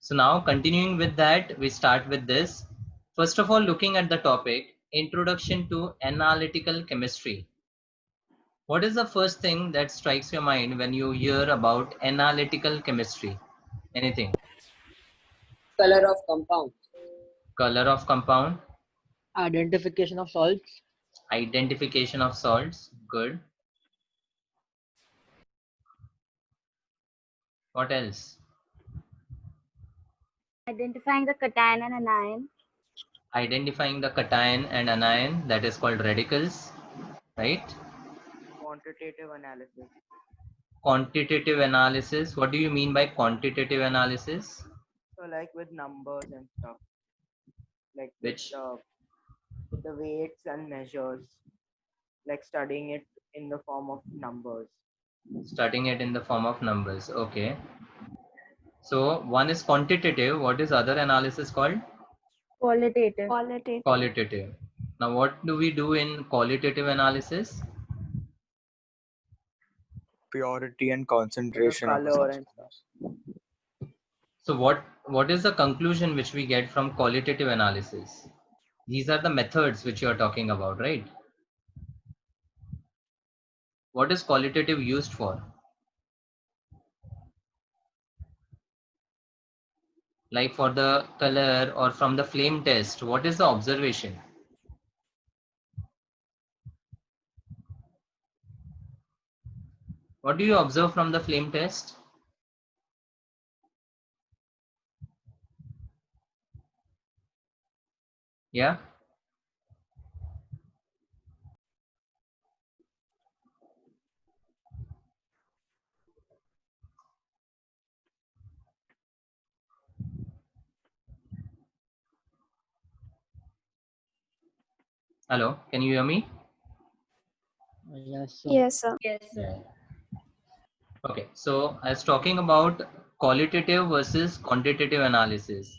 So now continuing with that, we start with this. First of all, looking at the topic, Introduction to Analytical Chemistry. What is the first thing that strikes your mind when you hear about analytical chemistry? Anything? Color of compounds. Color of compound, Identification of salts. identification of salts, good. What else? Identifying the cation and anion. Identifying the cation and anion, that is called radicals, right? Quantitative analysis. Quantitative analysis, what do you mean by quantitative analysis? So like with numbers and stuff, like Which? with the weights and measures, like studying it in the form of numbers. Studying it in the form of numbers, okay. So one is quantitative, what is other analysis called? Qualitative. Qualitative. Now what do we do in qualitative analysis? Purity and The concentration of the color and substance. stuff. So what is the conclusion which we get from qualitative analysis? These are the methods which you are talking about, right? What is qualitative used for? Like for the color or from the flame test, what is the observation? What do you observe from the flame test? Yeah. Hello, can you hear me? Yes, sir. Yes, sir. Yeah. Okay, so I was talking about qualitative versus quantitative analysis.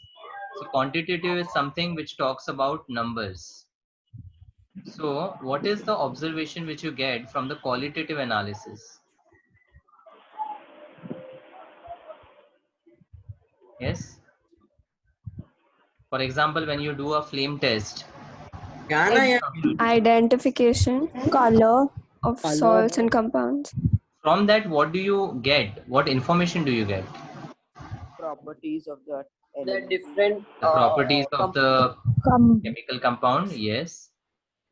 So quantitative is something which talks about numbers. So what is the observation which you get from the qualitative analysis? Yes. For example, when you do a flame test, Identification, color of Color. salts and compounds. from that, what do you get? What information do you get? Properties of that The element. different The properties of the chemical compound, yes.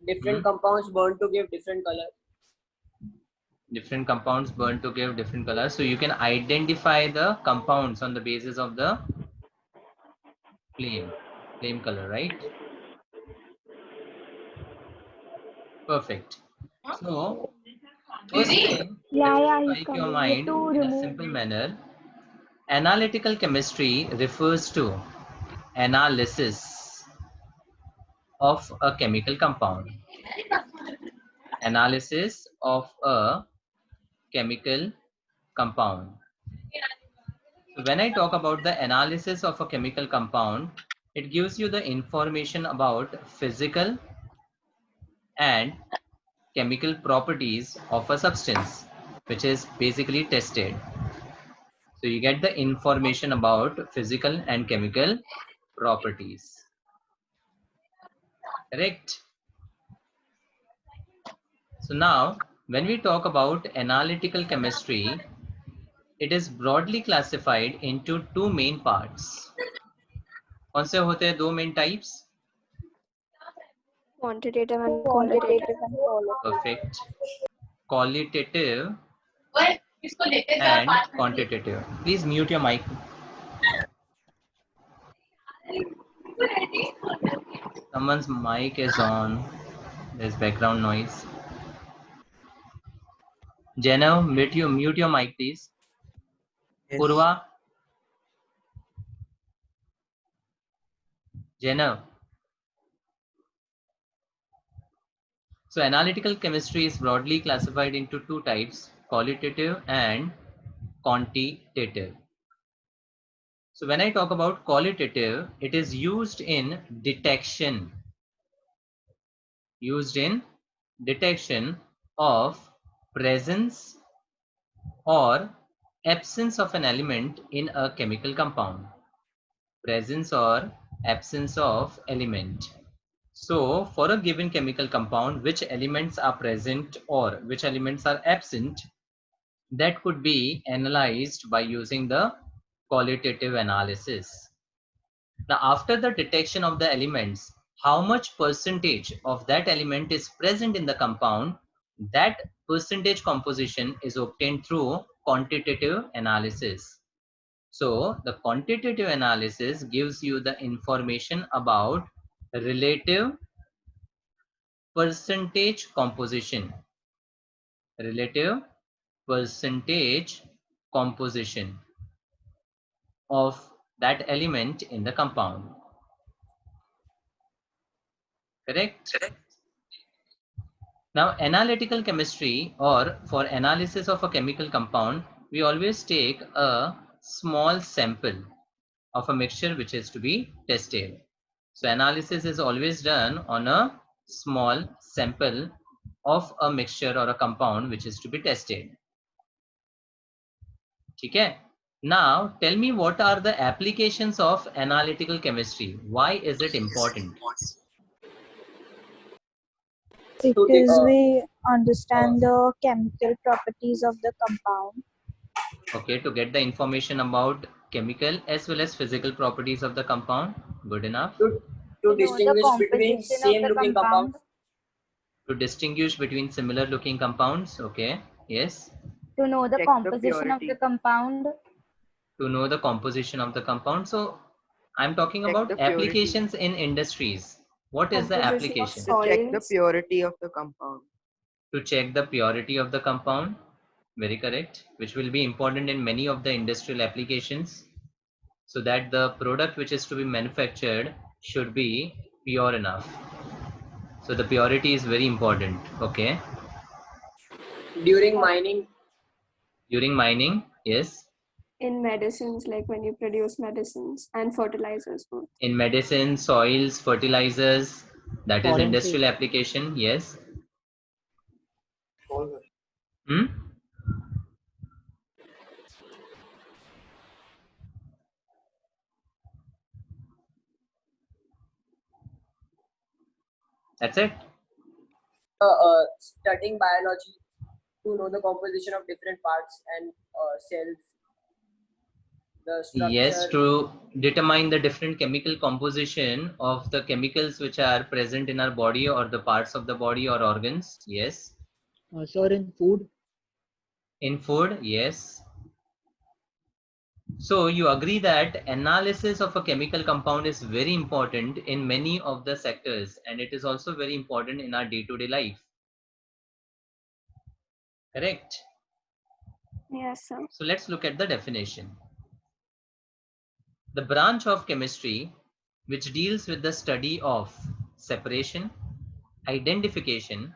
different compounds burn to give different color. Different compounds burn to give different colors. So you can identify the compounds on the basis of the flame color, right? Perfect. So first thing that will strike your mind in a simple manner, analytical chemistry refers to analysis of a chemical compound. Analysis of a chemical compound. So when I talk about the analysis of a chemical compound, it gives you the information about physical and chemical properties of a substance, which is basically tested. So you get the information about physical and chemical properties. Correct? So now, when we talk about analytical chemistry, it is broadly classified into two main parts. कौन से होते हैं दो main types? Quantitative and qualitative. Perfect. Qualitative and quantitative. Please mute your mic. Someone's mic is on. There's background noise. Jenna, mute your mic, please. Yes. Purva. Jenna. So analytical chemistry is broadly classified into two types, qualitative and quantitative. So when I talk about qualitative, it is used in detection of presence or absence of an element in a chemical compound. presence or absence of element. So for a given chemical compound, which elements are present or which elements are absent, that could be analyzed by using the qualitative analysis. Now, after the detection of the elements, how much percentage of that element is present in the compound, that percentage composition is obtained through quantitative analysis. So the quantitative analysis gives you the information about relative percentage composition. Relative percentage composition of that element in the compound. Correct? Now, analytical chemistry, or for analysis of a chemical compound, we always take a small sample of a mixture which is to be tested. So analysis is always done on a small sample of a mixture or a compound which is to be tested. Okay. Now tell me, what are the applications of analytical chemistry? Why is it important? Because we understand the chemical properties of the compound. Okay, to get the information about chemical as well as physical properties of the compound. Good enough. To know the distinguish between composition of same the looking compound. compounds. To distinguish between similar looking compounds. Okay. Yes. To know the Check the composition of the purity. compound. To know the composition of the compound. So I'm talking Check about the purity. applications in industries. What is the Composition of application? To check the soils. purity of the compound. To check the purity of the compound. Very correct. Which will be important in many of the industrial applications, so that the product which is to be manufactured should be pure enough. So the purity is very important. Okay. During mining. During mining, yes. In medicines, like when you produce medicines and fertilizers both. In medicine, soils, fertilizers, that is Forensic. industrial application. Yes. Hmm? That's it. Studying biology to know the composition of different parts and cells, the structure. Yes, to determine the different chemical composition of the chemicals which are present in our body or the parts of the body or organs. Yes. Sir, in food. In food, yes. So you agree that analysis of a chemical compound is very important in many of the sectors, and it is also very important in our day-to-day life. Correct? Yes, sir. So let's look at the definition. The branch of chemistry which deals with the study of separation, identification,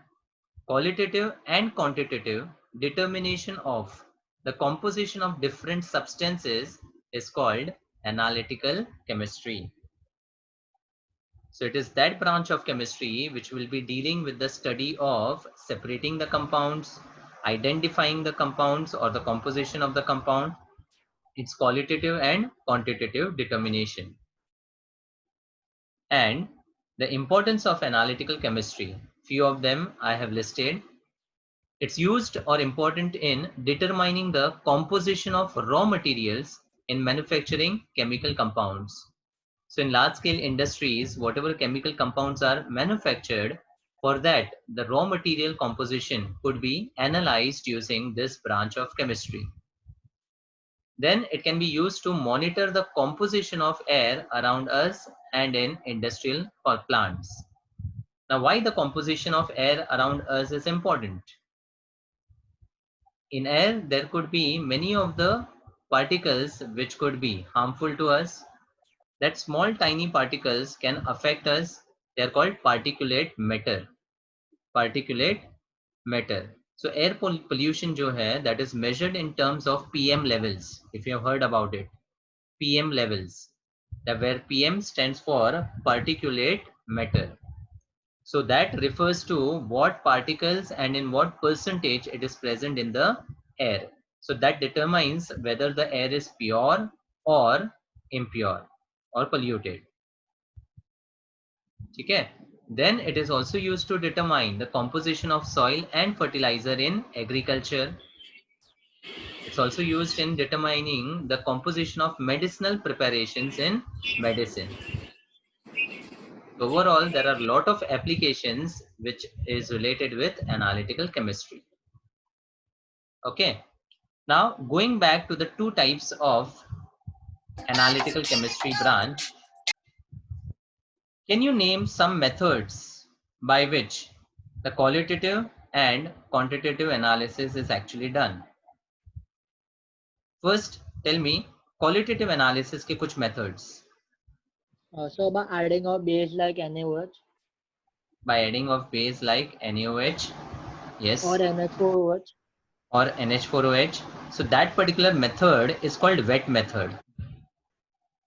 qualitative and quantitative determination of the composition of different substances is called analytical chemistry. So it is that branch of chemistry which will be dealing with the study of separating the compounds, identifying the compounds or the composition of the compound, its qualitative and quantitative determination. And the importance of analytical chemistry, few of them I have listed. It's used or important in determining the composition of raw materials in manufacturing chemical compounds. So in large scale industries, whatever chemical compounds are manufactured, for that the raw material composition could be analyzed using this branch of chemistry. Then it can be used to monitor the composition of air around us and in industrial plants. Now, why the composition of air around us is important? In air, there could be many of the particles which could be harmful to us. That small tiny particles can affect us. They are called particulate matter. Particulate matter. So air pollution जो है, that is measured in terms of PM levels. If you have heard about it, PM levels. That where PM stands for particulate matter. So that refers to what particles and in what percentage it is present in the air. So that determines whether the air is pure or impure, or polluted. Okay. Then it is also used to determine the composition of soil and fertilizer in agriculture. It's also used in determining the composition of medicinal preparations in medicine. Overall, there are a lot of applications which is related with analytical chemistry. Okay. Now, going back to the two types of analytical chemistry branch, can you name some methods by which the qualitative and quantitative analysis is actually done? First, tell me qualitative analysis के कुछ methods. So by adding a base like NaOH By adding of base like NaOH, yes, or NH4OH. or NH4OH. So that particular method is called wet method,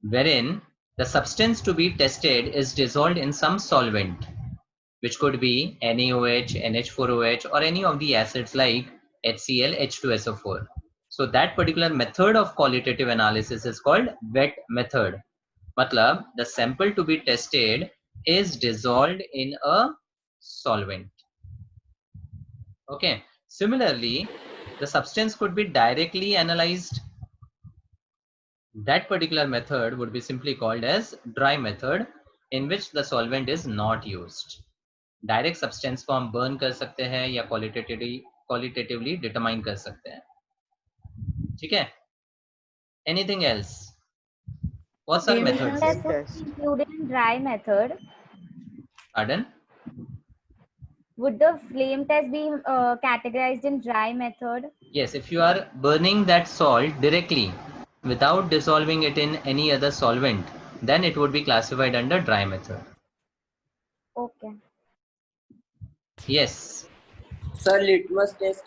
wherein the substance to be tested is dissolved in some solvent, which could be NaOH, NH4OH, or any of the acids like HCl, H2SO4. So that particular method of qualitative analysis is called wet method. Matlab, the sample to be tested is dissolved in a solvent. Okay. Similarly, the substance could be directly analyzed. That particular method would be simply called as dry method, in which the solvent is not used. Direct substance को हम burn कर सकते हैं या qualitatively determine कर सकते हैं. ठीक है? Anything else? What are Flame methods? test Flame would test. be included in dry method. Pardon? Would the flame test be categorized in dry method? Yes, if you are burning that salt directly without dissolving it in any other solvent, then it would be classified under dry method. Okay. Yes. Sir, litmus test.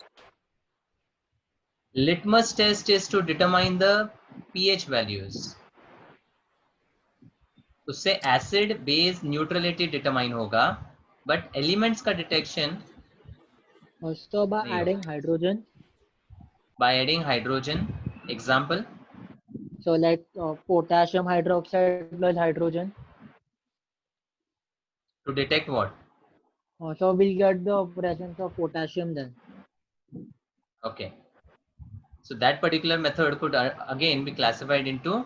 Litmus test is to determine the pH values. उससे acid base neutrality determine होगा, but elements का detection Also by नहीं adding होगा. hydrogen. By adding hydrogen. Example? So like potassium hydroxide plus hydrogen. To detect what? So we'll get the presence of potassium then. Okay. So that particular method could again be classified into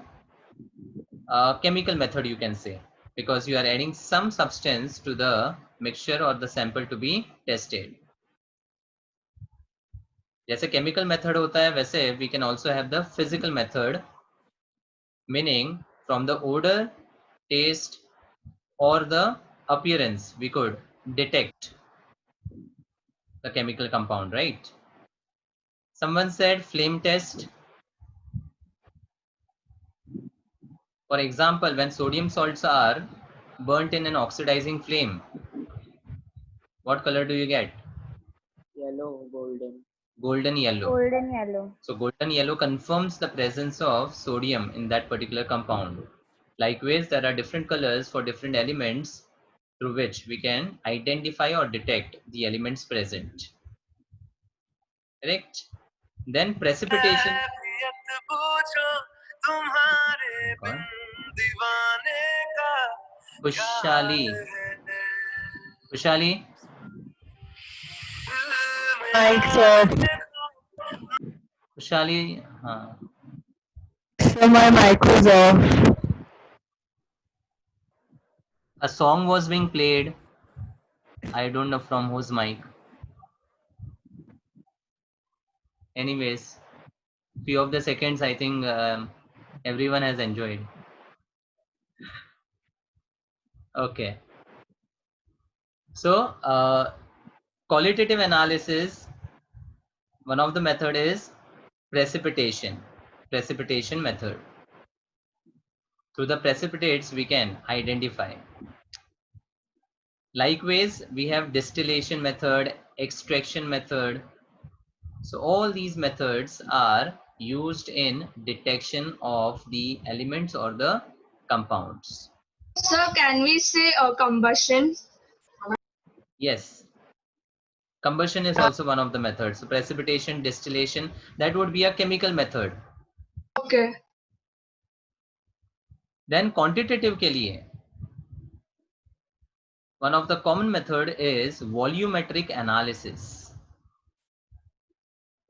chemical method, you can say, because you are adding some substance to the mixture or the sample to be tested. जैसे chemical method होता है, वैसे we can also have the physical method, meaning from the odor, taste, or the appearance we could detect the chemical compound, right? Someone said flame test. For example, when sodium salts are burnt in an oxidizing flame, what color do you get? Yellow, golden. Golden yellow. Golden yellow. So golden yellow confirms the presence of sodium in that particular compound. Likewise, there are different colors for different elements through which we can identify or detect the elements present. Correct? Then precipitation. Kushali. Kushali. Kushali. So my mic was off. A song was being played. I don't know from whose mic. Anyways, few of the seconds I think everyone has enjoyed. Okay. So qualitative analysis, one of the method is precipitation method. Through the precipitates we can identify. Likewise, we have distillation method, extraction method. So all these methods are used in detection of the elements or the compounds. Sir, can we say combustion? Yes. Combustion is also one of the methods. So precipitation, distillation, that would be a chemical method. Okay. Then quantitative के लिए one of the common method is volumetric analysis,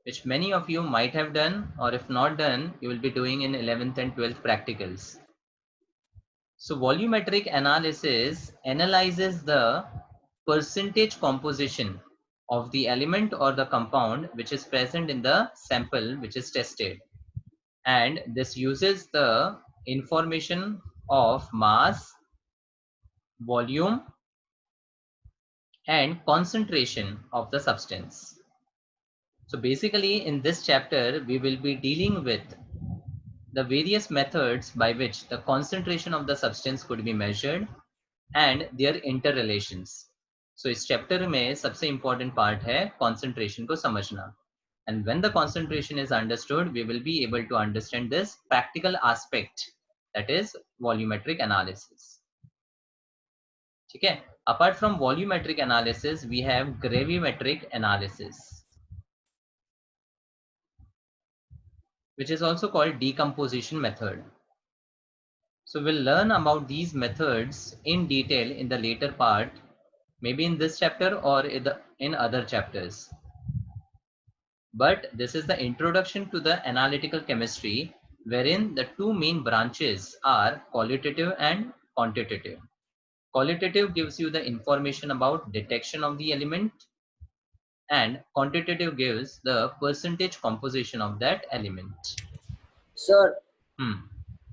which many of you might have done, or if not done, you will be doing in 11th and 12th practicals. So volumetric analysis analyzes the percentage composition of the element or the compound which is present in the sample which is tested. And this uses the information of mass, volume, and concentration of the substance. So basically in this chapter, we will be dealing with the various methods by which the concentration of the substance could be measured and their interrelations. So इस chapter में सबसे important part है concentration को समझना. And when the concentration is understood, we will be able to understand this practical aspect, that is volumetric analysis. ठीक है? Apart from volumetric analysis, we have gravimetric analysis, which is also called decomposition method. So we'll learn about these methods in detail in the later part, maybe in this chapter or in other chapters. But this is the introduction to the analytical chemistry, wherein the two main branches are qualitative and quantitative. Qualitative gives you the information about detection of the element, and quantitative gives the percentage composition of that element. Sir,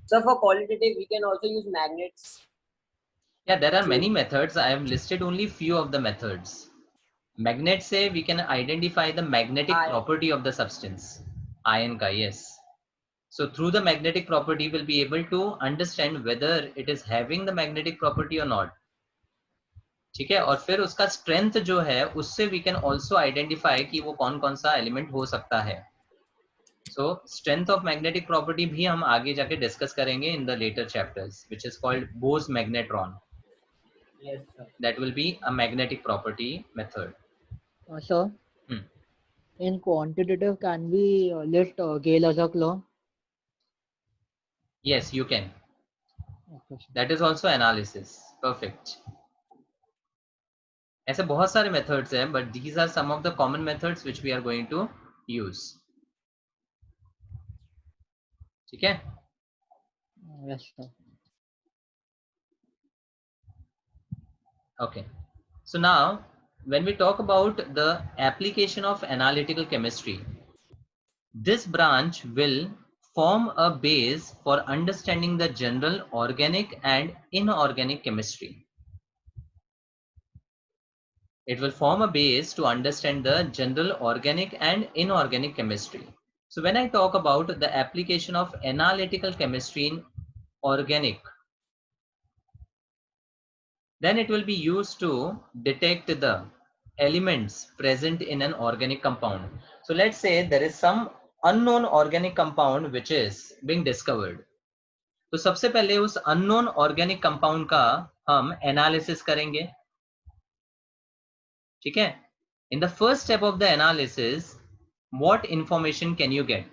so for qualitative, we can also use magnets. Yeah, there are many methods. I have listed only few of the methods. Magnet say we can identify the magnetic property of the substance. Ion ka, yes. So through the magnetic property, we'll be able to understand whether it is having the magnetic property or not. ठीक है? और फिर उसका strength जो है, उससे we can also identify कि वो कौन-कौन सा element हो सकता है. So strength of magnetic property भी हम आगे जाके discuss करेंगे in the later chapters, which is called Bose magnetron. Yes, sir. That will be a magnetic property method. Sir, in quantitative, can we list Gay-Lussac law? Yes, you can. Okay, sir. That is also analysis. Perfect. ऐसे बहुत सारे methods हैं, but these are some of the common methods which we are going to use. ठीक है? Yes, sir. Okay. So now, when we talk about the application of analytical chemistry, this branch will form a base for understanding the general organic and inorganic chemistry. It will form a base to understand the general organic and inorganic chemistry. So when I talk about the application of analytical chemistry in organic, then it will be used to detect the elements present in an organic compound. So let's say there is some unknown organic compound which is being discovered. तो सबसे पहले उस unknown organic compound का हम analysis करेंगे. ठीक है? In the first step of the analysis, what information can you get?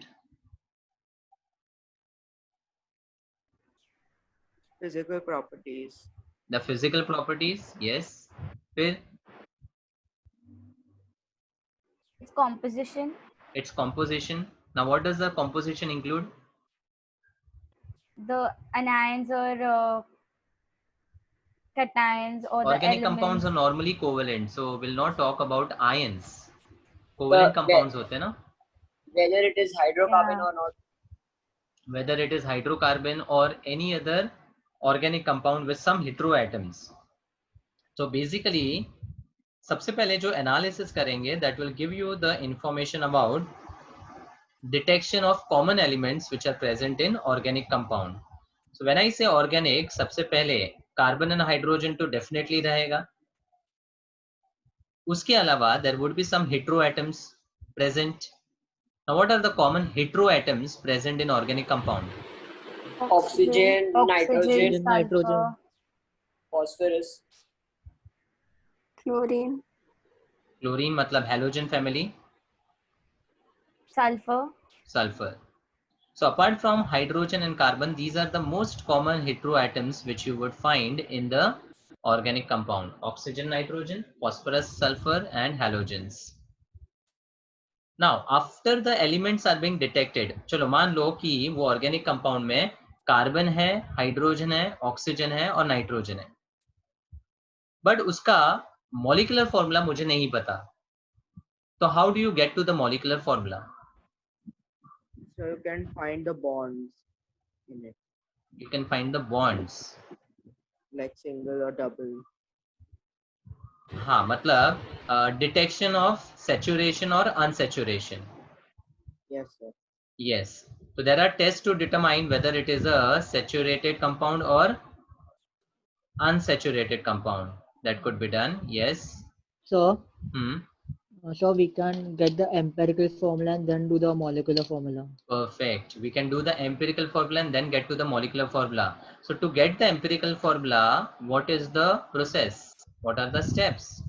Physical properties. The physical properties, yes. फिर Its composition. its composition. Now what does the composition include? The anions or cations or the Organic elements. compounds are normally covalent, so we'll not talk about ions. Covalent compounds होते हैं ना? Whether it is hydrocarbon or not. Whether it is hydrocarbon or any other organic compound with some heteroatoms. So basically, सबसे पहले जो analysis करेंगे, that will give you the information about detection of common elements which are present in organic compound. So when I say organic, सबसे पहले carbon and hydrogen तो definitely रहेगा. उसके अलावा there would be some heteroatoms present. Now what are the common heteroatoms present in organic compound? Oxygen, nitrogen, Nitrogen. phosphorus, Chlorine. Chlorine मतलब halogen family. Sulfur. Sulfur. So apart from hydrogen and carbon, these are the most common heteroatoms which you would find in the organic compound: oxygen, nitrogen, phosphorus, sulfur, and halogens. Now, after the elements are being detected, चलो मान लो कि वो organic compound में carbon है, hydrogen है, oxygen है और nitrogen है, बट उसका molecular formula मुझे नहीं पता. So how do you get to the molecular formula? So you can find the bonds in it, You can find the bonds. like single or double. हाँ, मतलब detection of saturation or unsaturation. Yes, sir. Yes. So there are tests to determine whether it is a saturated compound or unsaturated compound. That could be done. Yes. So, Hmm. so we can get the empirical formula and then do the molecular formula. Perfect. We can do the empirical formula and then get to the molecular formula. So to get the empirical formula, what is the process? What are the steps?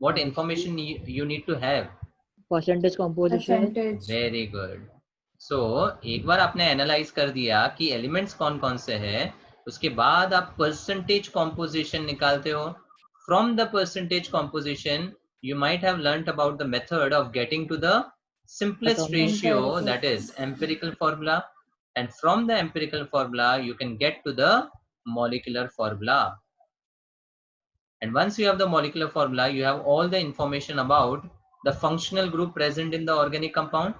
What information you need to have? Percentage composition. Very good. So एक बार आपने analyse कर दिया कि elements कौन कौन से हैं, उसके बाद आप परसेंटेज कॉम्पोजिशन निकालते हो. From the percentage composition, you might have learnt about the method of getting to the simplest ratio, that is empirical formula, and from the empirical formula you can get to the molecular formula. And once you have the molecular formula, you have all the information about the functional group present in the organic compound.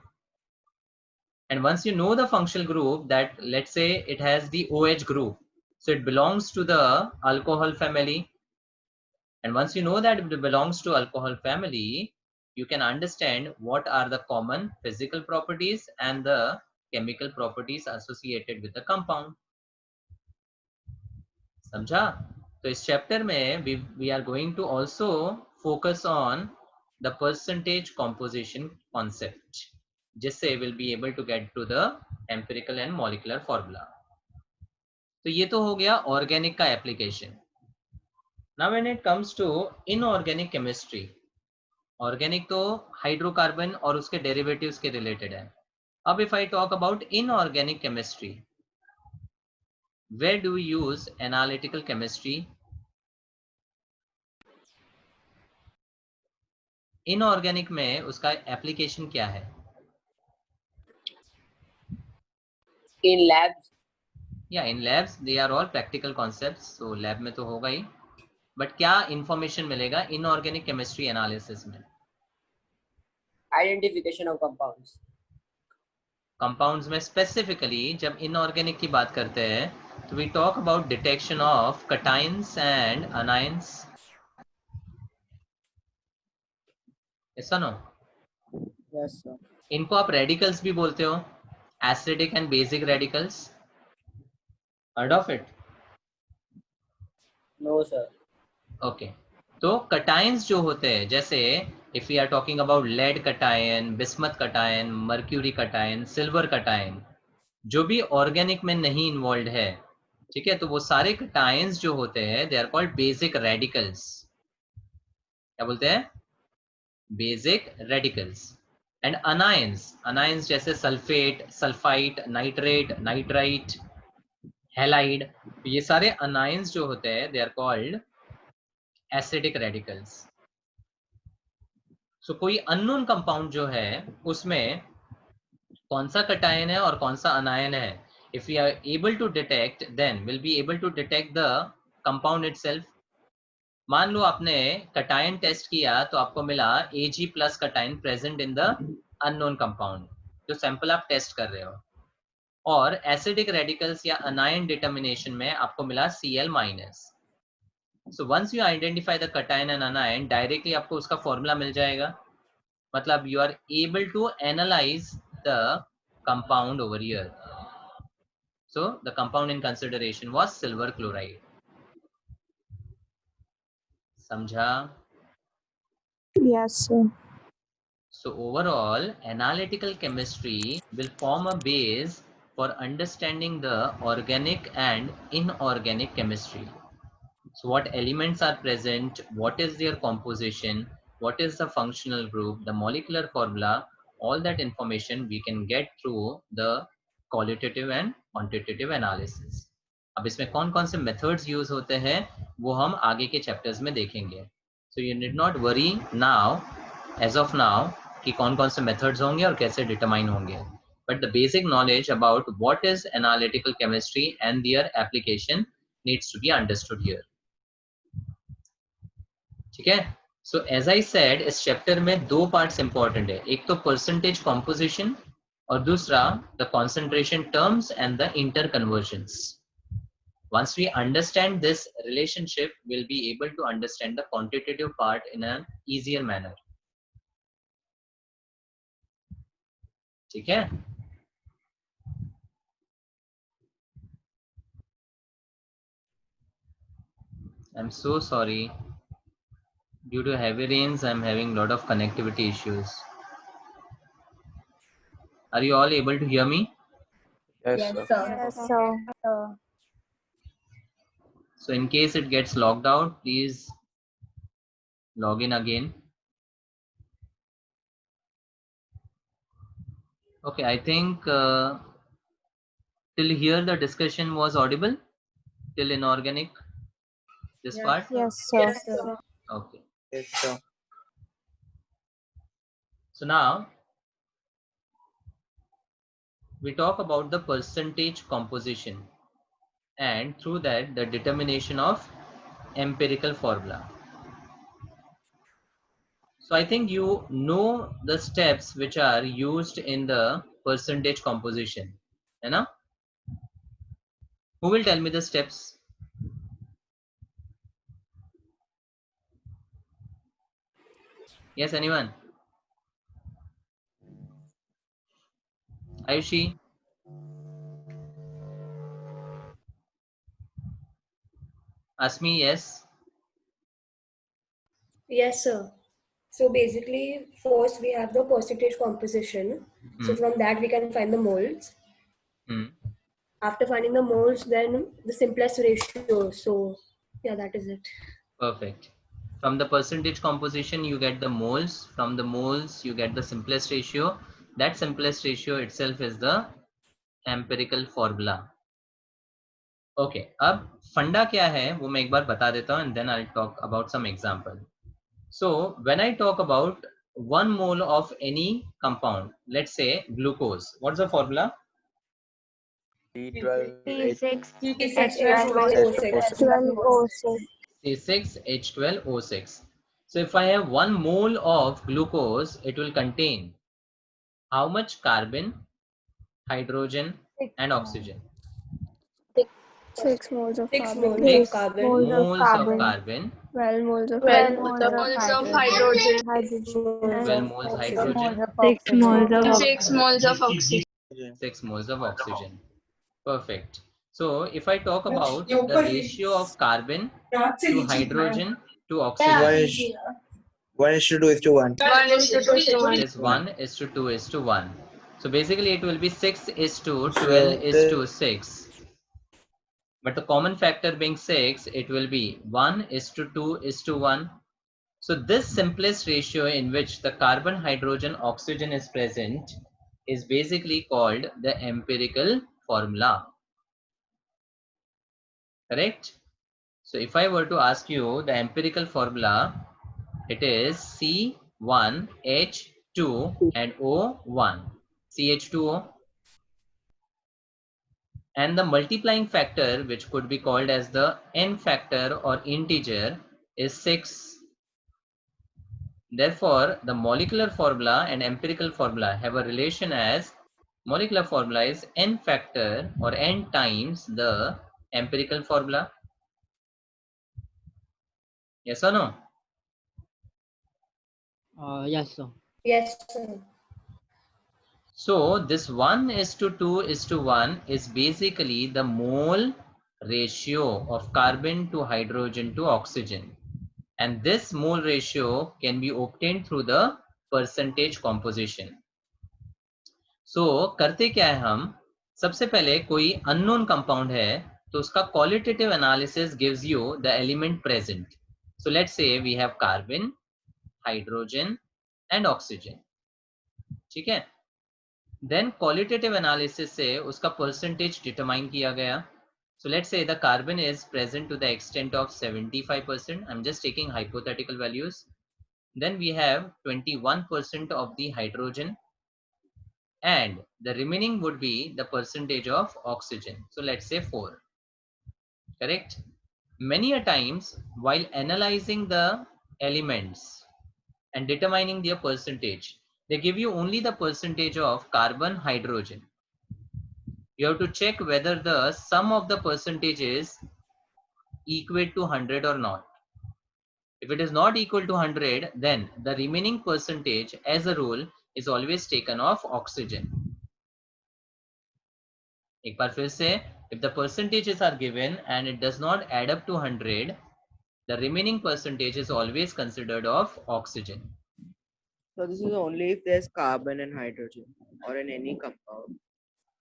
And once you know the functional group, that let's say it has the OH group, so it belongs to the alcohol family. And once you know that it belongs to alcohol family, you can understand what are the common physical properties and the chemical properties associated with the compound. समझा? तो इस chapter में we are going to also focus on the percentage composition concept, जिससे we'll be able to get to the empirical and molecular formula. तो ये तो हो गया organic का application. Now when it comes to inorganic chemistry, organic तो hydrocarbon और उसके डेरिवेटिव्स के रिलेटेड है. अब if I talk about inorganic chemistry, where do we use analytical chemistry? Inorganic में उसका एप्लीकेशन क्या है? In labs. Yeah, in labs they are all practical concepts, so lab में तो होगा ही, बट क्या इंफॉर्मेशन मिलेगा इनऑर्गेनिक केमिस्ट्री एनालिसिस में? Identification of compounds. कंपाउंड्स में स्पेसिफिकली जब इनऑर्गेनिक की बात करते हैं तो we talk about detection of cations and anions. ऐसा नो? Yes, sir. इनको आप रेडिकल्स भी बोलते हो, acidic and basic radicals. Heard of it? No, sir. Okay. तो कटाइंस जो होते हैं, जैसे if we are talking about lead cation, bismuth cation, mercury cation, silver cation, जो भी ऑर्गेनिक में नहीं इन्वॉल्व है, ठीक है, तो वो सारे कटायंस जो होते हैं they are called basic radicals. क्या बोलते हैं? Basic radicals. एंड अनायंस जैसे sulphate, sulphite, nitrate, nitrite, halide, ये सारे अनायंस जो होते हैं they are called acidic radicals. So कोई अननोन कंपाउंड जो है उसमें कौन सा कटायन है और कौन सा अनायन है, if we are able to detect, then we'll be able to detect the compound itself. मान लो आपने कटायन टेस्ट किया तो आपको मिला Ag plus cation present in the unknown compound, जो सैंपल आप टेस्ट कर रहे हो, और एसिडिक रेडिकल्स या अनायन डिटर्मिनेशन में आपको मिला Cl minus. So once you identify the cation and anion, directly आपको उसका फॉर्मूला मिल जाएगा. मतलब you are able to analyse the compound over here. So the compound in consideration was silver chloride. समझा? Yes, sir. So overall, analytical chemistry will form a base for understanding the organic and inorganic chemistry. So what elements are present, what is their composition, what is the functional group, the molecular formula, all that information we can get through the qualitative and quantitative analysis. अब इसमें कौन कौन से methods use होते हैं वो हम आगे के chapters में देखेंगे. So you need not worry now, as of now, कि कौन कौन से methods होंगे और कैसे determine होंगे. But the basic knowledge about what is analytical chemistry and their application needs to be understood here. ठीक है? So as I said, इस chapter में दो parts important है. एक तो percentage composition और दूसरा the concentration terms and the interconversions. Once we understand this relationship, we'll be able to understand the quantitative part in an easier manner. ठीक है? I'm so sorry. Due to heavy rains, I'm having a lot of connectivity issues. Are you all able to hear me? Yes, sir. Yes, sir. So in case it gets logged out, please log in again. Okay, I think till here the discussion was audible, till inorganic, this part? Yes, sir. Okay. Yes, sir. So now we talk about the percentage composition and through that the determination of empirical formula. So I think you know the steps which are used in the percentage composition, you know? Who will tell me the steps? Yes, anyone? Ayushi? Asmi, yes? Yes, sir. So basically, first we have the percentage composition. So from that we can find the moles. After finding the moles, then the simplest ratio. So yeah, that is it. Perfect. From the percentage composition, you get the moles. From the moles, you get the simplest ratio. That simplest ratio itself is the empirical formula. Okay, अब फंडा क्या है वो मैं एक बार बता देता हूँ and then I'll talk about some example. So when I talk about 1 mole of any compound, let's say glucose, what's the formula? C6H12O6. So if I have 1 mole of glucose, it will contain how much carbon, hydrogen, and oxygen? 6 moles of carbon. Moles of carbon. 12 moles of 12 moles of hydrogen. 12 moles hydrogen. 6 moles of 6 moles of oxygen. 6 moles of oxygen. Perfect. So if I talk about the ratio of carbon to hydrogen to oxygen, 1:2:1. 1:2:1. it is 1:2:1. So basically it will be 6:12:6. But the common factor being 6, it will be 1:2:1. So this simplest ratio in which the carbon, hydrogen, oxygen is present is basically called the empirical formula. Correct? So if I were to ask you the empirical formula, it is C1H2 and O1. CH2O. And the multiplying factor, which could be called as the n factor or integer, is 6. Therefore, the molecular formula and empirical formula have a relation as molecular formula is n factor or n times the empirical formula. Yes or no? Yes, sir. Yes, sir. So this 1:2:1 is basically the mole ratio of carbon to hydrogen to oxygen. And this mole ratio can be obtained through the percentage composition. So करते क्या है हम? सबसे पहले कोई unknown compound है, तो उसका qualitative analysis gives you the element present. So let's say we have carbon, hydrogen, and oxygen. ठीक है. Then qualitative analysis से उसका percentage determine किया गया. So let's say the carbon is present to the extent of 75%. I'm just taking hypothetical values. Then we have 21% of the hydrogen, and the remaining would be the percentage of oxygen. So let's say 4. Correct? Many a times while analyzing the elements and determining their percentage, they give you only the percentage of carbon, hydrogen. You have to check whether the sum of the percentages equate to 100 or not. If it is not equal to 100, then the remaining percentage as a rule is always taken of oxygen. एक बार फिर से, if the percentages are given and it does not add up to 100, the remaining percentage is always considered of oxygen. So this is only if there's carbon and hydrogen or in any compound.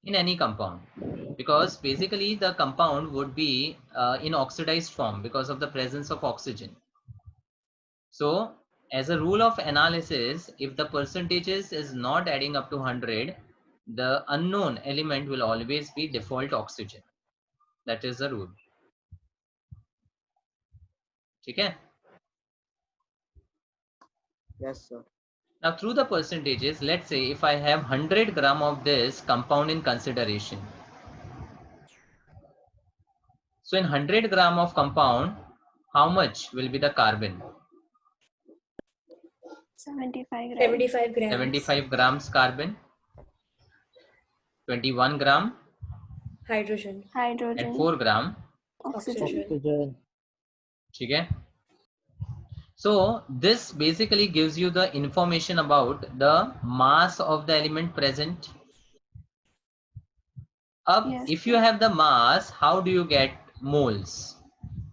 In any compound, because basically the compound would be in oxidized form because of the presence of oxygen. So as a rule of analysis, if the percentages is not adding up to 100, the unknown element will always be default oxygen. That is the rule. Okay? Yes, sir. Now through the percentages, let's say if I have 100 gram of this compound in consideration. So in 100 gram of compound, how much will be the carbon? 75 grams. 75 grams. 75 grams carbon. 21 gram Hydrogen. and 4 gram Oxygen. Okay. So this basically gives you the information about the mass of the element present. Yes. If you have the mass, how do you get moles?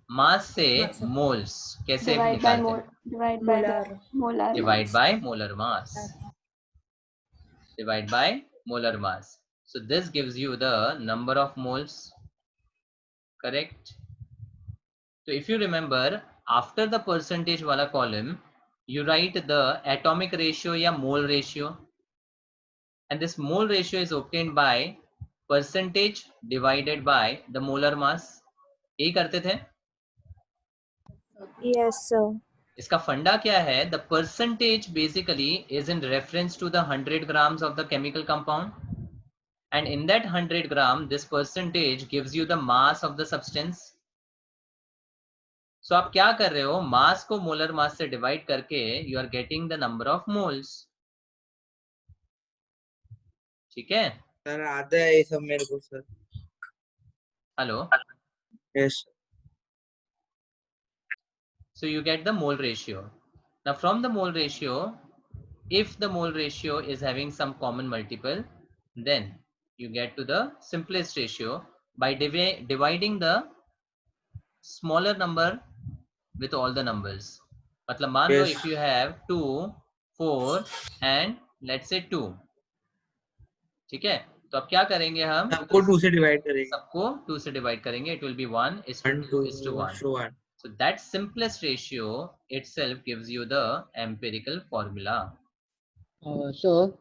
Mass से moles कैसे निकालते हैं? Divide by molar. Divide by molar mass. Divide by molar mass. So this gives you the number of moles. Correct? So if you remember, after the percentage wala column, you write the atomic ratio या mole ratio. And this mole ratio is obtained by percentage divided by the molar mass. यही करते थे? Yes, sir. इसका फंडा क्या है? The percentage basically is in reference to the 100 grams of the chemical compound. And in that 100 gram, this percentage gives you the mass of the substance. So आप क्या कर रहे हो? मास को मोलर मास से डिवाइड करके you are getting the number of moles. ठीक है? सर आता है ये सब मेरे को sir. Hello. Yes. So you get the mole ratio. Now from the mole ratio, if the mole ratio is having some common multiple, then you get to the simplest ratio by dividing the smaller number with all the numbers. मतलब मान लो if you have 2, 4 and let's say 2. ठीक है? तो अब क्या करेंगे हम? सबको 2 से डिवाइड करेंगे. सबको 2 से डिवाइड करेंगे. It will be 1:2:1. So that simplest ratio itself gives you the empirical formula. So,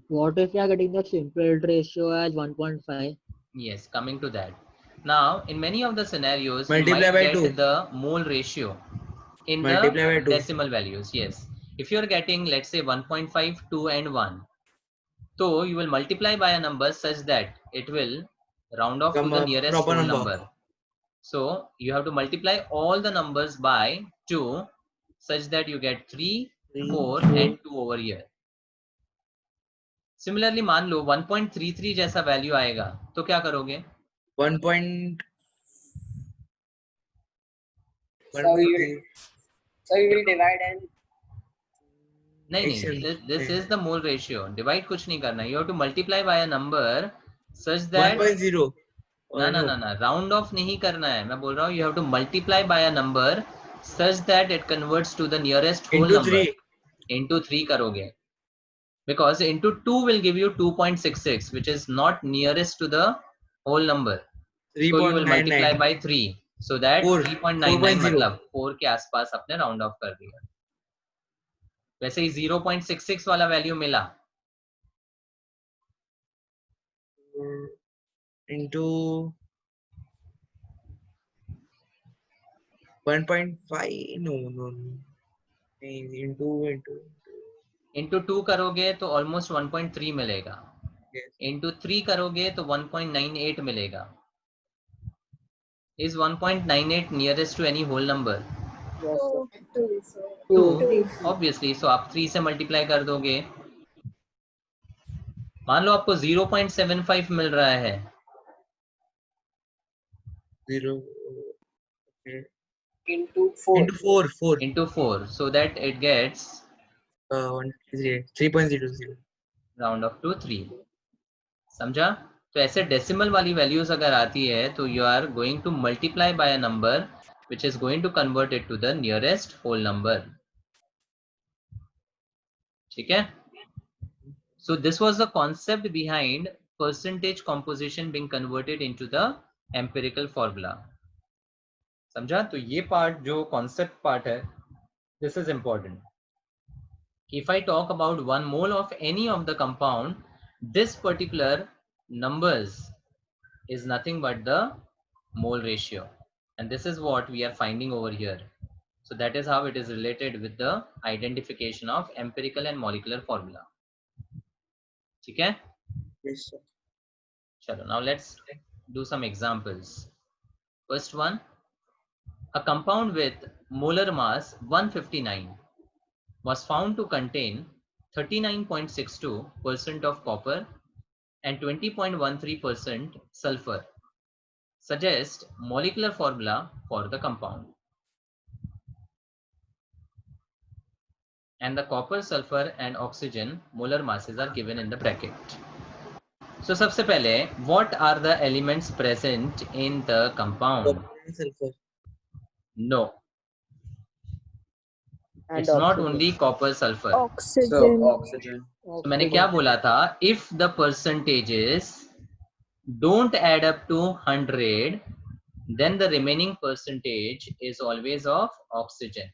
what if you are getting the simplest ratio as 1.5? Yes, coming to that. Now, in many of the scenarios, Multiply you might by get 2. the mole ratio in Multiply by the 2. decimal values. Yes. If you are getting, let's say 1.5, 2 and 1. So you will multiply by a number such that it will round off to the nearest whole number. So you have to multiply all the numbers by 2 such that you get 3, 4 and 2 over here. Similarly, मान लो 1.33 जैसा value आएगा तो क्या करोगे? 1. So you will divide and नहीं, this is the mole ratio. Divide कुछ नहीं करना. You have to multiply by a number such that 1.0. ना round off नहीं करना है. मैं बोल रहा हूँ you have to multiply by a number such that it converts to the nearest whole into number. 3. Into 3 करोगे. Because into 2 will give you 2.66, which is not nearest to the whole number. So you will multiply by 3. So that 3.99 मतलब 4 के आसपास अपने round off कर दिया. वैसे ही 0.66 वाला value मिला into 1.5. No. into 2 करोगे तो almost 1.3 मिलेगा. Yes. into 3 करोगे तो 1.98 मिलेगा. Is 1.98 nearest to any whole number? Yes, sir. 2. Obviously, so आप 3 से multiply कर दोगे. मान लो आपको 0.75 मिल रहा है. 0. Okay. Into 4. Into 4. Into 4. So that it gets 3.00. round off to 3. समझा? तो ऐसे डेसिमल वाली वैल्यूज अगर आती है तो you are going to multiply by a number which is going to convert it to the nearest whole number. ठीक है? So this was the concept behind percentage composition being converted into the empirical formula. समझा? तो ये part जो concept part है, this is important. If I talk about 1 mole of any of the compound, this particular numbers is nothing but the mole ratio, and this is what we are finding over here. So that is how it is related with the identification of empirical and molecular formula. ठीक है? Yes, sir. Chalo, now let's do some examples. First one, a compound with molar mass 159 was found to contain 39.62% of copper and 20.13% sulfur. Suggest molecular formula for the compound. And the copper, sulfur and oxygen molar masses are given in the bracket. So सबसे पहले, what are the elements present in the compound? Copper and sulfur. No. And It's not oxygen. only copper, sulfur. Oxygen. So oxygen. तो मैंने क्या बोला था? If the percentages don't add up to 100, then the remaining percentage is always of oxygen.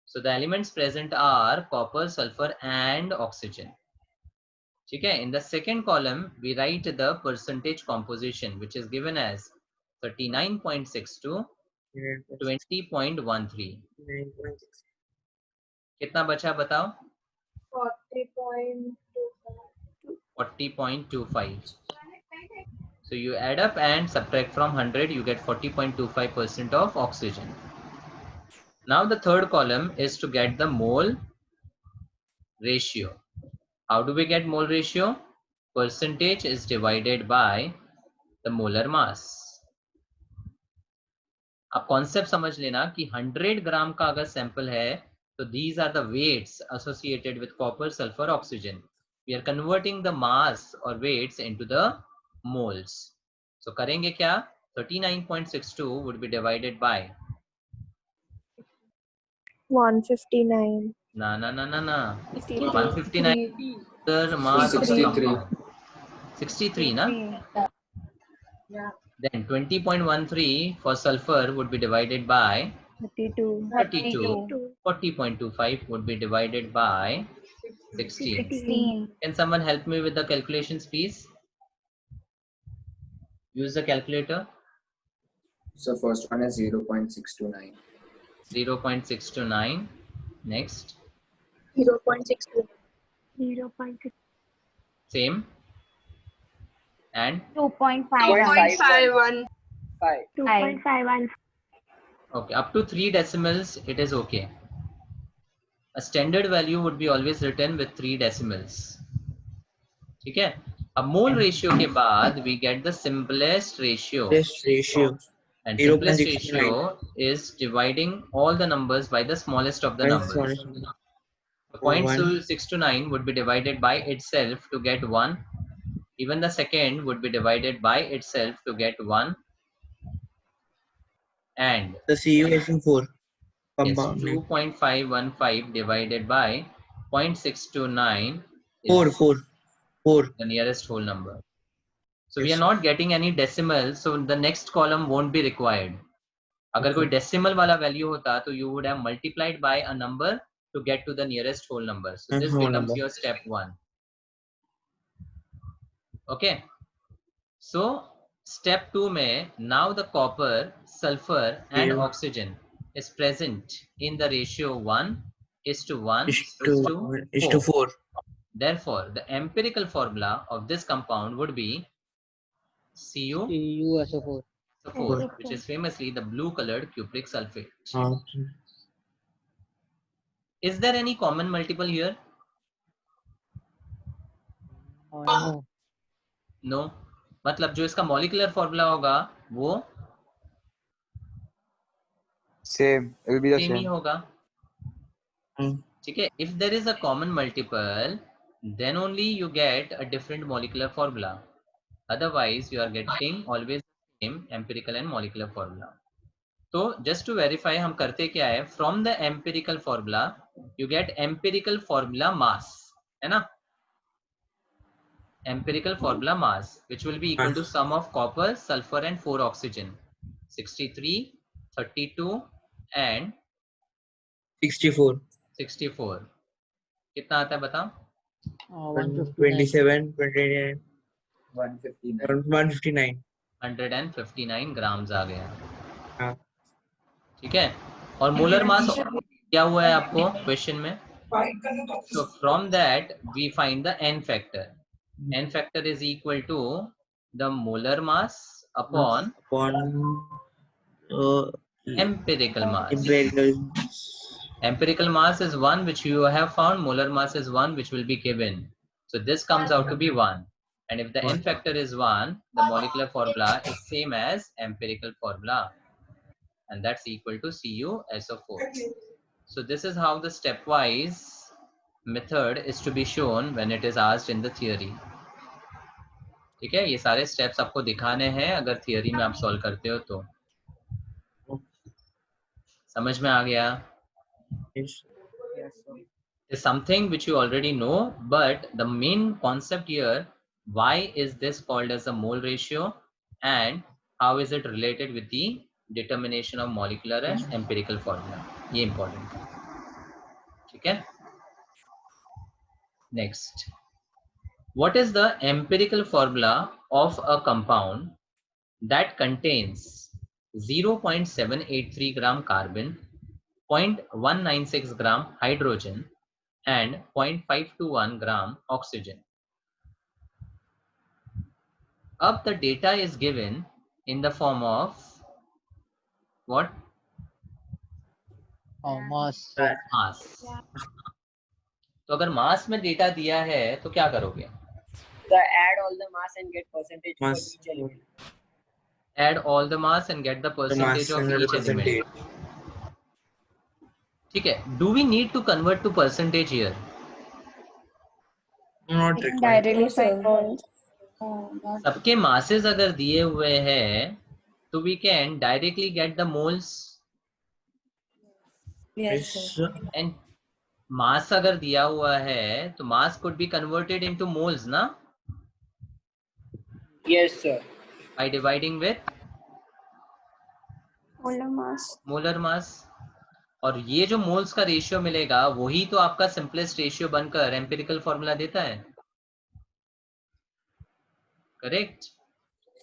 So the elements present are copper, sulfur and oxygen. ठीक है? In the second column, we write the percentage composition, which is given as 39.62, 20.13. 9.6. कितना बचा बताओ? 40.25. 40.25. So you add up and subtract from 100, you get 40.25% of oxygen. Now the third column is to get the mole ratio. How do we get mole ratio? Percentage is divided by the molar mass. अब concept समझ लेना कि 100 ग्राम का अगर sample है तो these are the weights associated with copper, sulfur, oxygen. We are converting the mass or weights into the moles. So करेंगे क्या? 39.62 would be divided by 159. na 63. 159 the mass of the 63. compound. 63 na? Yeah. Then 20.13 for sulfur would be divided by 32. 40.25 would be divided by 16. 16. Can someone help me with the calculations, please? Use the calculator. So first one is 0.629. 0.629. Next. 0.62. 0.6. Same. And 2.51. 0.51. 2.51. okay, up to 3 decimals, it is okay. A standard value would be always written with 3 decimals. ठीक है? अब mole ratio के बाद we get the simplest ratio. This ratio. And 0.69. simplest ratio is dividing all the numbers by the smallest of the numbers. The 0.629 would be divided by itself to get 1. Even the second would be divided by itself to get 1. And The CuSO4 yes, compound. 2.515 divided by 0.629 is 4. the nearest whole number. So we are not getting any decimal, so the next column won't be required. अगर कोई decimal वाला value होता तो you would have multiplied by a number to get to the nearest whole number. So this Whole becomes number. your step 1. Okay. So step 2 में now the copper, sulfur and Yeah. oxygen is present in the ratio 1:1 is to 4. Therefore the empirical formula of this compound would be CuSO4. CuSO4, which is famously the blue colored cupric sulfate. Is there any common multiple here? No. No. मतलब जो इसका molecular formula होगा वो Same. It will be the same he same. होगा. ठीक है. If there is a common multiple, then only you get a different molecular formula. Otherwise, you are getting always the same empirical and molecular formula. So, just to verify, हम करते क्या है? From the empirical formula, you get empirical formula mass, है ना? Empirical formula mass, which will be equal to sum of copper, sulfur, and 4 oxygen. 63, 32, and 64. 64. कितना आता है बताओ? 27, 29, 159. 159 ग्राम्स आ गया. हाँ. ठीक है. और मोलर मास क्या हुआ है आपको क्वेश्चन में? So from that we find the n factor. N factor is equal to the molar mass upon empirical mass. Empirical mass is 1 which you have found, molar mass is 1 which will be given. So this comes out to be 1. And if the n factor is 1, the molecular formula is same as empirical formula. And that's equal to CuSO4. So this is how the stepwise method is to be shown when it is asked in the theory. ठीक है. ये सारे steps आपको दिखाने हैं अगर theory में आप solve करते हो तो. समझ में आ गया? Yes, sir. Is something which you already know, but the main concept here, why is this called as a mole ratio and how is it related with the determination of molecular and empirical formula? ये important है. ठीक है. Next, what is the empirical formula of a compound that contains 0.783 gram carbon, 0.196 gram hydrogen and 0.521 gram oxygen? Up the data is given in the form of what? Mass. Mass. तो अगर मास में data दिया है तो क्या करोगे? So add all the mass and get percentage for each element. Add all the mass and get the percentage of each element. ठीक है. Do we need to convert to percentage here? Not required. Directly find all. सबके masses अगर दिए हुए हैं तो we can directly get the moles. Yes, sir. And mass अगर दिया हुआ है तो mass could be converted into moles ना? Yes, sir. By dividing with Molar mass. molar mass. और ये जो मोल्स का रेशियो मिलेगा वही तो आपका सिंपलेस्ट रेशियो बनकर एम्पिरिकल फॉर्मूला देता है. करेक्ट.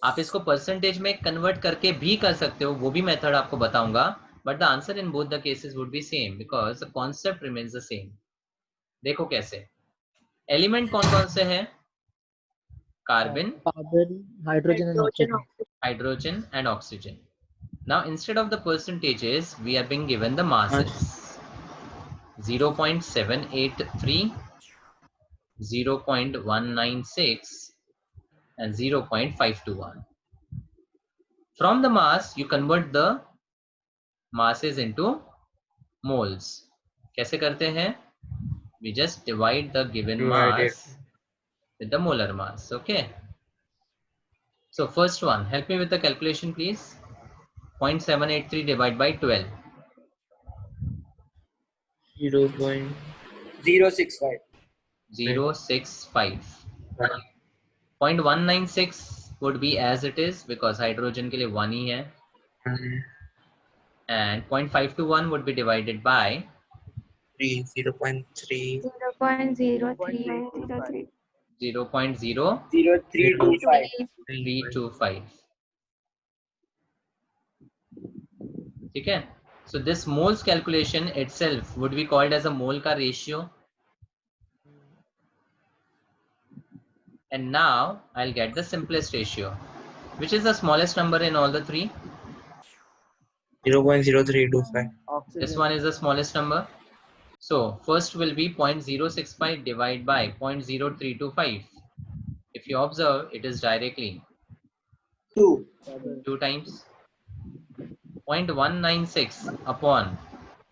आप इसको परसेंटेज में कन्वर्ट करके भी कर सकते हो, वो भी मेथड आपको बताऊंगा, but the answer in both the cases would be same because the concept remains the same. देखो कैसे. एलिमेंट कौन कौन से हैं? Carbon, hydrogen and oxygen. Now instead of the percentages we are being given the masses. 0.783, 0.196 and 0.521. From the mass you convert the masses into moles. कैसे करते हैं? We just divide the given mass with the molar mass. Okay. So first one, help me with the calculation please. 0.783 divided by 12. 0.065. 0.65. 0.196 would be as it is because hydrogen के लिए 1 ही है. And 0.521 would be divided by 0.3. 0.03. 0.0325. 325. ठीक है. So this moles calculation itself would be called as a mole ka ratio. And now I'll get the simplest ratio. Which is the smallest number in all the three? 0.0325. This one is the smallest number. So first will be 0.065 divided by 0.0325. If you observe, it is directly 2 times. 0.196 upon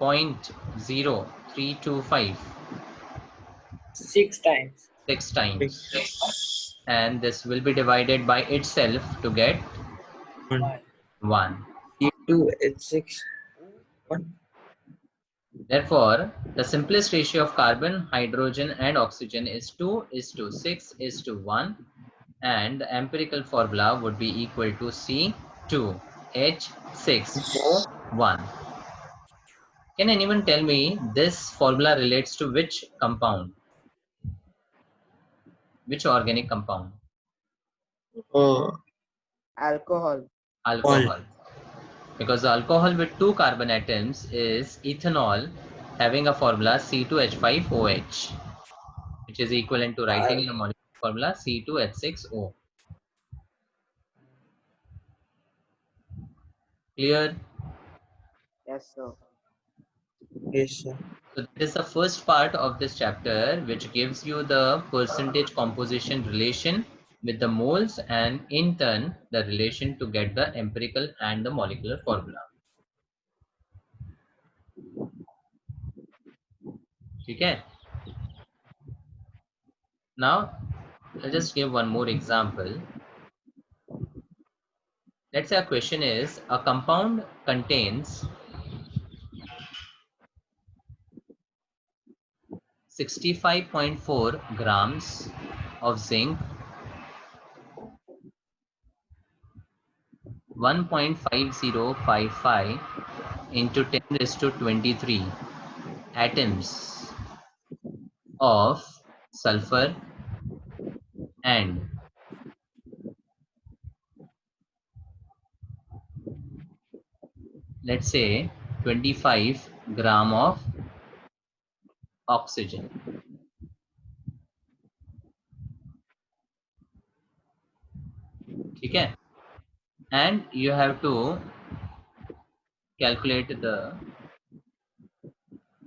0.0325. 6 times. 6 times. And this will be divided by itself to get 1. C2H6. 1. Therefore, the simplest ratio of carbon, hydrogen and oxygen is 2:6:1, and the empirical formula would be equal to C2H6O1. Can anyone tell me this formula relates to which compound? Which organic compound? Alcohol. Alcohol. Because the alcohol with 2 carbon atoms is ethanol, having a formula C2H5OH, which is equivalent to writing the molecular formula C2H6O. Clear? Yes, sir. Yes, sir. So that is the first part of this chapter, which gives you the percentage composition relation with the moles, and in turn the relation to get the empirical and the molecular formula. Okay. Now I'll just give one more example. Let's say a question is, a compound contains 65.4 grams of zinc, 1.5055 into 10⁻23 atoms of sulfur and let's say 25 gram of oxygen. Okay, and you have to calculate the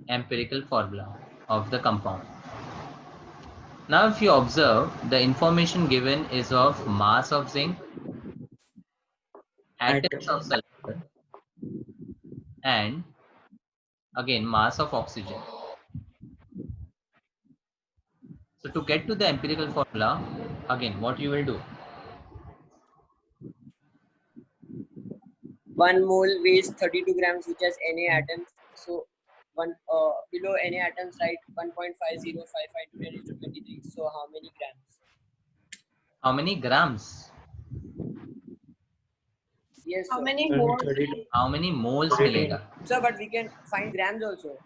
empirical formula of the compound. Now if you observe, the information given is of mass of zinc, atoms of sulfur, and again mass of oxygen. So to get to the empirical formula, again what you will do? 1 mole weighs 32 grams, which has Na atoms. So below Na atoms, write 1.5055 to 10⁻23. So how many grams? How many grams? Yes. How sir. many moles? How many moles मिलेगा? Sir, but we can find grams also.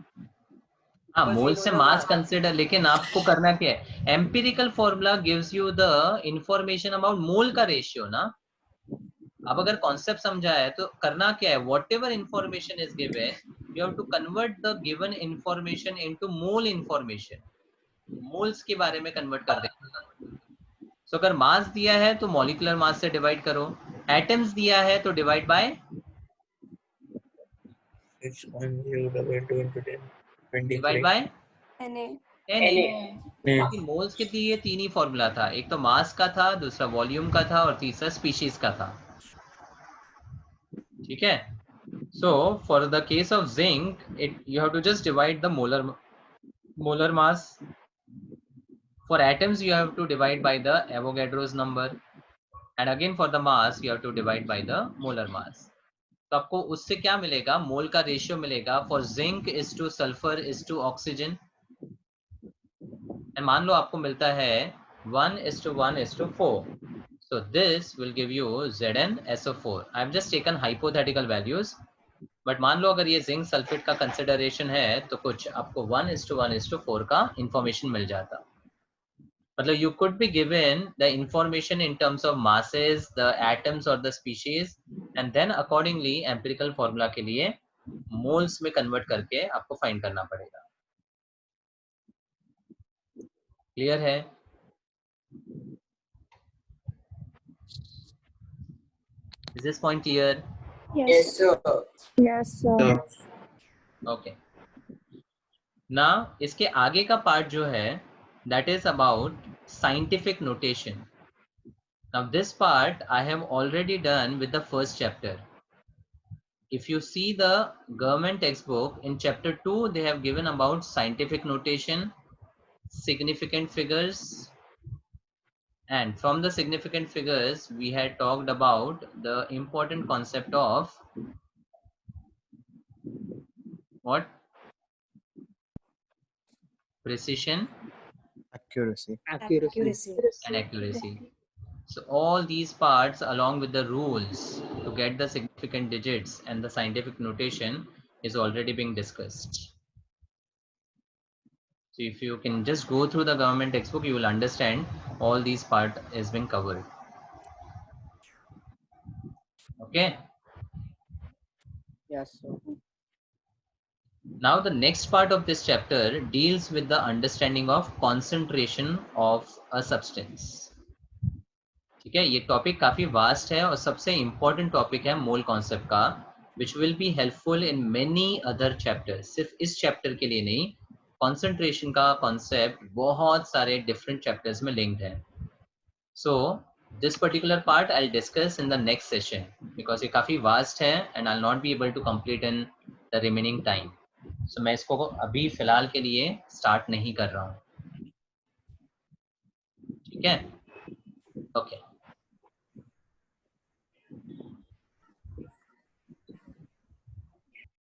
हाँ, मोल से मास consider, लेकिन आपको करना क्या है? Empirical formula gives you the information about mole का ratio ना. अब अगर कॉन्सेप्ट समझा है तो करना क्या है? Whatever information is given, you have to convert the given information into mole information. Moles के बारे में कन्वर्ट कर देना. सो अगर मास दिया है तो मॉलिक्यूलर मास से डिवाइड करो, एटम्स दिया है तो divide by 6.022 into 10. Divide by Na. Moles के लिए 3 ही फॉर्मूला था, एक तो मास का था, दूसरा वॉल्यूम का था और तीसरा स्पीशीज का था. ठीक है. So for the case of zinc, you have to just divide the molar mass. For atoms you have to divide by the Avogadro's number, and again for the mass you have to divide by the molar mass. तो आपको उससे क्या मिलेगा? मोल का ratio मिलेगा. For zinc is to sulphur is to oxygen, and मान लो आपको मिलता है 1:1:4. So this will give you ZnSO4. I have just taken hypothetical values, but मान लो अगर ये जिंक सल्फेट का कंसिडरेशन है तो कुछ आपको 1:1:4 का इंफॉर्मेशन मिल जाता. मतलब you could be given the information in terms of masses, the atoms or the species, and then accordingly empirical formula के लिए moles में convert करके आपको find करना पड़ेगा. Clear है? Is this point clear? Yes, sir. Yes, sir. Okay. Now इसके आगे का part जो है that is about scientific notation. Now this part I have already done with the first chapter. If you see the government textbook, in chapter 2 they have given about scientific notation, significant figures, and from the significant figures we had talked about the important concept of what? Precision, Accuracy. Accuracy. and accuracy. So all these parts along with the rules to get the significant digits and the scientific notation is already being discussed. So if you can just go through the government textbook, you will understand all these part is being covered. Okay. Yes, sir. Now the next part of this chapter deals with the understanding of concentration of a substance. ठीक है, ये topic काफी vast है और सबसे important topic है mole concept का, which will be helpful in many other chapters. सिर्फ इस चैप्टर के लिए नहीं, concentration का कॉन्सेप्ट बहुत सारे different chapters में linked है. So this particular part I'll discuss in the next session because ये काफी vast है and I'll not be able to complete in the remaining time. So मैं इसको अभी फिलहाल के लिए start नहीं कर रहा हूँ. ठीक है? Okay.